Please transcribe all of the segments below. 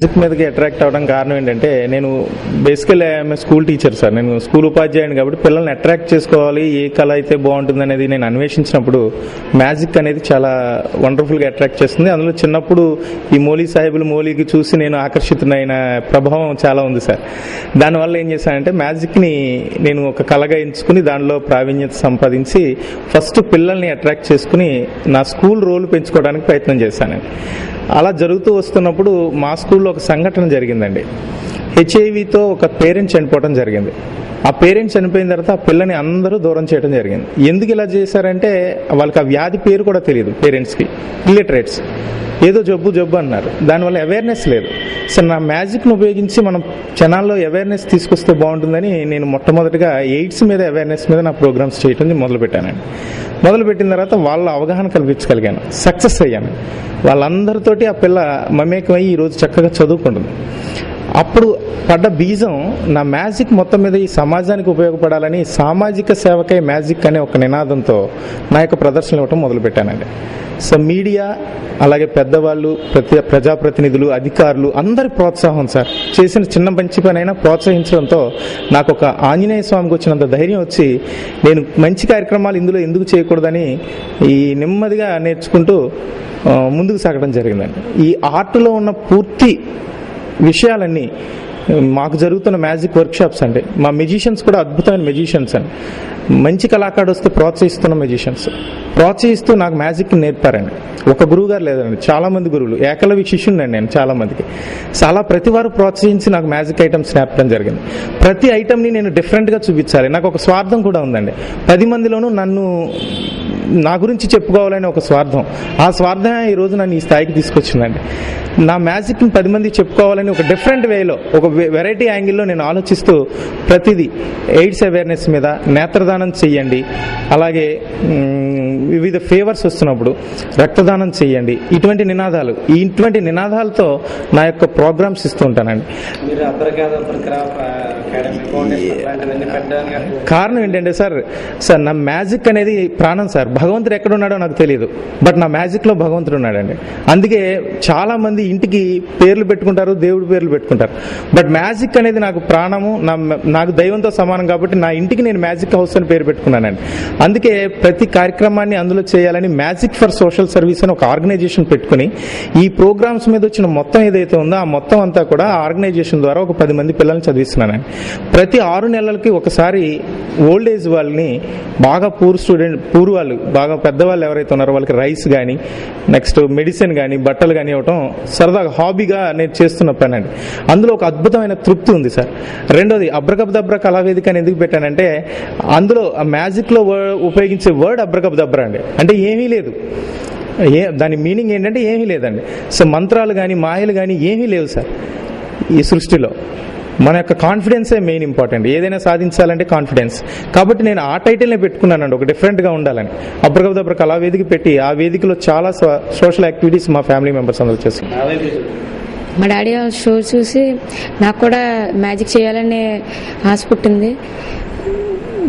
Music మీదకి attract అవ్వడం కారణం ఏంటంటే, నేను basically I'm school teacher sir. నేను స్కూల్ ఉపాధ్యాయుని కాబట్టి పిల్లల్ని అట్రాక్ట్ చేసుకోవాలి, ఏ కళ అయితే బాగుంటుంది అనేది నేను అన్వేషించినప్పుడు మ్యాజిక్ అనేది చాలా వండర్ఫుల్గా అట్రాక్ట్ చేస్తుంది. అందులో చిన్నప్పుడు ఈ మౌలి సాహిబులు మౌలికి చూసి నేను ఆకర్షితునైన ప్రభావం చాలా ఉంది సార్. దానివల్ల ఏం చేశానంటే, మ్యాజిక్ని నేను ఒక కళగా ఎంచుకుని దానిలో ప్రావీణ్యత సంపాదించి ఫస్ట్ పిల్లల్ని అట్రాక్ట్ చేసుకుని నా స్కూల్ రోల్ పెంచుకోవడానికి ప్రయత్నం చేశానండి. అలా జరుగుతూ వస్తున్నప్పుడు మా స్కూల్లో ఒక సంఘటన జరిగిందండి. హెచ్ఐవితో ఒక పేరెంట్ చనిపోవడం జరిగింది. ఆ పేరెంట్ చనిపోయిన తర్వాత ఆ పిల్లని అందరూ దూరం చేయడం జరిగింది. ఎందుకు ఇలా చేశారంటే, వాళ్ళకి ఆ వ్యాధి పేరు కూడా తెలియదు. పేరెంట్స్కి ఇల్లిటరేట్స్, ఏదో జబ్బు అన్నారు. దానివల్ల అవేర్నెస్ లేదు. సో నా మ్యాజిక్ను ఉపయోగించి మనం జనాల్లో అవేర్నెస్ తీసుకొస్తే బాగుంటుందని నేను మొట్టమొదటిగా ఎయిడ్స్ మీద అవేర్నెస్ మీద నా ప్రోగ్రామ్స్ చేయడం మొదలుపెట్టానండి. మొదలుపెట్టిన తర్వాత వాళ్ళ అవగాహన కల్పించగలిగాను, సక్సెస్ అయ్యాను. వాళ్ళందరితోటి ఆ పిల్ల మమేకమై ఈరోజు చక్కగా చదువుకుంటుంది. అప్పుడు పడ్డ బీజం నా మ్యాజిక్ మొత్తం మీద ఈ సమాజానికి ఉపయోగపడాలని సామాజిక సేవకై మ్యాజిక్ అనే ఒక నినాదంతో నా యొక్క ప్రదర్శనలు ఇవ్వటం మొదలుపెట్టానండి. సో మీడియా, అలాగే పెద్దవాళ్ళు, ప్రజాప్రతినిధులు, అధికారులు అందరి ప్రోత్సాహం సార్. చేసిన చిన్న మంచి పని అయినా ప్రోత్సహించడంతో నాకు ఒక ఆంజనేయ స్వామికి వచ్చినంత ధైర్యం వచ్చి నేను మంచి కార్యక్రమాలు ఇందులో ఎందుకు చేయకూడదని ఈ నెమ్మదిగా నేర్చుకుంటూ ముందుకు సాగడం జరిగిందండి. ఈ ఆర్ట్లో ఉన్న పూర్తి విషయాలన్నీ మాకు జరుగుతున్న మ్యాజిక్ వర్క్షాప్స్ అండి. మా మెజిషియన్స్ కూడా అద్భుతమైన మెజిషియన్స్ అండి. మంచి కళాకారుడు వస్తే ప్రోత్సహిస్తున్న మెజిషియన్స్ ప్రోత్సహిస్తూ నాకు మ్యాజిక్ నేర్పారండి. ఒక గురువు గారు లేదండి, చాలామంది గురువులు, ఏకలవ్య శిష్యుడినండి నేను చాలామందికి. చాలా ప్రతి వారు ప్రోత్సహించి నాకు మ్యాజిక్ ఐటమ్స్ నేర్పడం జరిగింది. ప్రతి ఐటమ్ని నేను డిఫరెంట్గా చూపించాలి. నాకు ఒక స్వార్థం కూడా ఉందండి. 10 మందిలోనూ నా గురించి చెప్పుకోవాలని ఒక స్వార్థం. ఆ స్వార్థం ఈరోజు నన్ను ఈ స్థాయికి తీసుకొచ్చిందండి. నా మ్యాజిక్ని 10 మంది చెప్పుకోవాలని ఒక డిఫరెంట్ వేలో, ఒక వెరైటీ యాంగిల్లో నేను ఆలోచిస్తూ ప్రతిదీ ఎయిడ్స్ అవేర్నెస్ మీద, నేత్రదానం చెయ్యండి, అలాగే వివిధ ఫేవర్స్ వస్తున్నప్పుడు రక్తదానం చెయ్యండి, ఇటువంటి నినాదాలతో నా యొక్క ప్రోగ్రామ్స్ ఇస్తూ ఉంటానండి. కారణం ఏంటంటే సార్ నా మ్యాజిక్ అనేది ప్రాణం సార్. భగవంతుడు ఎక్కడున్నాడో నాకు తెలియదు, బట్ నా మ్యాజిక్లో భగవంతుడు ఉన్నాడండి. అందుకే చాలా మంది ఇంటికి పేర్లు పెట్టుకుంటారు, దేవుడి పేర్లు పెట్టుకుంటారు, బట్ మ్యాజిక్ అనేది నాకు ప్రాణము, నాకు దైవంతో సమానం. కాబట్టి నా ఇంటికి నేను మ్యాజిక్ హౌస్ అని పేరు పెట్టుకున్నానండి. అందుకే ప్రతి కార్యక్రమాన్ని అందులో చేయాలని మ్యాజిక్ ఫర్ సోషల్ సర్వీస్ అని ఒక ఆర్గనైజేషన్ పెట్టుకుని ఈ ప్రోగ్రామ్స్ మీద వచ్చిన మొత్తం ఏదైతే ఉందో ఆ మొత్తం అంతా కూడా ఆర్గనైజేషన్ ద్వారా ఒక 10 మంది పిల్లల్ని చదివిస్తున్నానండి. ప్రతి 6 నెలలకి ఒకసారి ఓల్డ్ ఏజ్ వాళ్ళని, బాగా పూర్ వాళ్ళు, బాగా పెద్దవాళ్ళు ఎవరైతే ఉన్నారో వాళ్ళకి రైస్ కానీ, నెక్స్ట్ మెడిసిన్ కానీ, బట్టలు కానీ ఇవ్వటం సరదాగా హాబీగా నేను చేస్తున్న పని అండి. అందులో ఒక అద్భుతమైన తృప్తి ఉంది సార్. రెండోది అబ్రకబ్దబ్రా కళావేదిక అని ఎందుకు పెట్టానంటే, అందులో ఆ మ్యాజిక్లో ఉపయోగించే వర్డ్ అబ్రకబ్దబ్రా అండి. అంటే ఏమీ లేదు, దాని మీనింగ్ ఏంటంటే ఏమీ లేదండి. సో మంత్రాలు కానీ మాయలు కానీ ఏమీ లేవు సార్ ఈ సృష్టిలో. మన యొక్క కాన్ఫిడెన్సే మెయిన్ ఇంపార్టెంట్. ఏదైనా సాధించాలంటే కాన్ఫిడెన్స్. కాబట్టి నేను ఆ టైటిల్నే పెట్టుకున్నానండి, ఒక డిఫరెంట్గా ఉండాలని. అబ్రకబ్దబ్రా కళావేదిక పెట్టి ఆ వేదికలో చాలా సోషల్ యాక్టివిటీస్ మా ఫ్యామిలీ మెంబర్స్ అందరూ చేసి, మా డాడీ షో చూసి నాకు కూడా మ్యాజిక్ చేయాలని ఆశ పుట్టింది.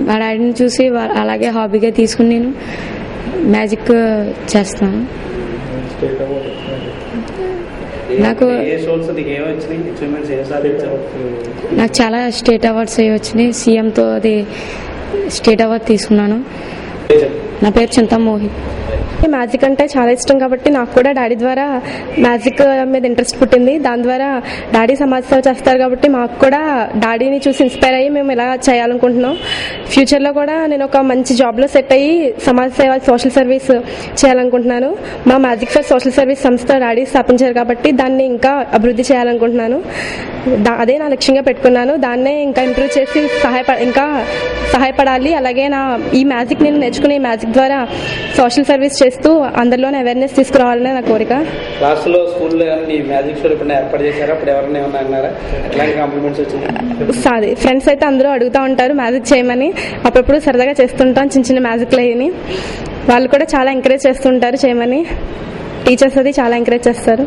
మా డాడీని చూసి అలాగే హాబీగా తీసుకుని నేను మ్యాజిక్ చేస్తాను. నాకు చాలా స్టేట్ అవార్డ్స్ అవి వచ్చినాయి. సీఎంతో అది స్టేట్ అవార్డ్ తీసుకున్నాను. నా పేరు చింతా మోహిత్. మ్యాజిక్ అంటే చాలా ఇష్టం కాబట్టి నాకు కూడా డాడీ ద్వారా మ్యాజిక్ మీద ఇంట్రెస్ట్ పుట్టింది. దాని ద్వారా డాడీ సమాజ సేవ చేస్తారు కాబట్టి మాకు కూడా డాడీని చూసి ఇన్స్పైర్ అయ్యి మేము ఇలా చేయాలనుకుంటున్నాం. ఫ్యూచర్లో కూడా నేను ఒక మంచి జాబ్లో సెట్ అయ్యి సమాజ సేవ, సోషల్ సర్వీస్ చేయాలనుకుంటున్నాను. మా మ్యాజిక్ ఫర్ సోషల్ సర్వీస్ సంస్థ డాడీ స్థాపించారు కాబట్టి దాన్ని ఇంకా అభివృద్ధి చేయాలనుకుంటున్నాను. అదే నా లక్ష్యంగా పెట్టుకున్నాను. దాన్నే ఇంకా ఇంప్రూవ్ చేసి ఇంకా సహాయపడాలి. అలాగే ఈ మ్యాజిక్ నేను నేర్చుకునే ఈ మ్యాజిక్ ద్వారా సోషల్ సర్వీస్ చేస్తూ అందరిలోనే అవేర్నెస్ తీసుకురావాలనే నా కోరిక. క్లాసులో, స్కూల్లో మ్యాజిక్ షో ఏర్పాటు చేశారు, అప్పుడు ఎవరైనా ఏమన్నా అన్నారా? ఎట్లాంటి కాంప్లిమెంట్స్ వచ్చింది? ఫ్రెండ్స్ అయితే అందరూ అడుగుతూ ఉంటారు మ్యాజిక్ చేయమని. అప్పుడప్పుడు సరదాగా చేస్తుంటాం చిన్న చిన్న మ్యాజిక్లు అయ్యి. వాళ్ళు కూడా చాలా ఎంకరేజ్ చేస్తుంటారు చేయమని. టీచర్స్ అది చాలా ఎంకరేజ్ చేస్తారు.